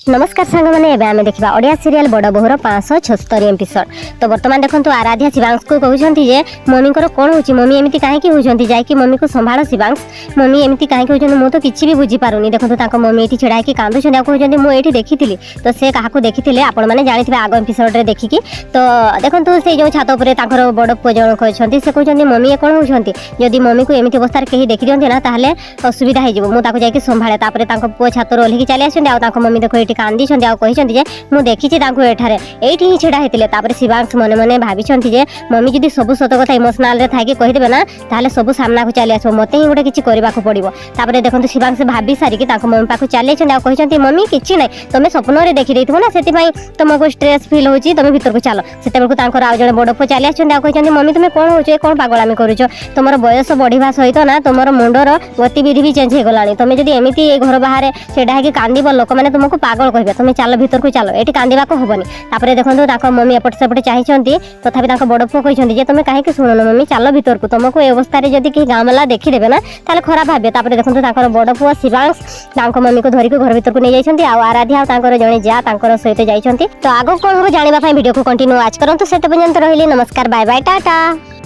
नमस्कार सांग मैंने आम देखा ओडिया सीरियल बड़ बोहर 576 एपिसोड। तो बर्तमान देखो आराध्या शिवांश को कहते हैं मम्मी को कौन हो मम्मी एमती कहीं होती जाकि मम्मी को संभाल शिवांश मम्मी एमती कहीं होती मुझे तो किसी भी बुझी पारुनी। देखो मम्मी ये छड़ा कि कांदुं कहते मुझे देखी तो से क्या देखी आपण मैंने जानी आग एपिसोड देखिकी। तो देखो से जो छात पर बड़ पुओ जनक अच्छे से कहते मम्मी ये कौन होती जदि मम्मी को एमती अवस्था कहीं देखी दिखती ना ताहले असुविधा हो संभाले। पुओ छात ओह्लिकी चली आस मम्मी देखो ये कांदी कहते मुझे देखी एठारे एठी ही छिड़ा होते। शिवांश मन मन भावी मम्मी जब सब सत कथा इमोशनाल थी कहीदेवे ना ताहले सब सामना को चली आस मत ही गोटे किसी करने पड़ो। तापर देखो शिवांश भाभी सारिकी मम्मी पाक चली कहते मम्मी किसी ना तुम स्वप्न देखी देती ना से तुमको स्ट्रेस फिल हो तुम भीतर को चल से आज जन बड़ पु चली आसते मम्मी तुम कौन हो कौन पागलामी करुच तुम बयस बढ़ा सहित ना तुम मुंडर गतिविधि भी चेंज होगला तुम जब एमती घर बाहर छेड़ा होगी कांद लोक मैंने तुमको पागल कहे तुम चल भीतर को चल ये कांदा को हेनी। तापर देखो मम्मी एपट सेपटे चाहती तथापि बड़ पुओ कहते तुम कहीं शुणुन मम्मी चल भीतर को तुमको ये अवस्था जब कि गाँव वाला देखीदेवे ना ताले खराब भावे। तापर देखो बड़ पुओ शिवांश मम्मी को धरिक घर भीतर को नहीं जाती आराध्या जड़े जा सहित जाती। तो आग कौन हम जानापी वीडियो को कंटिन्यू आज करूँ। से पर्यंत रही नमस्कार बाय बाय टाटा।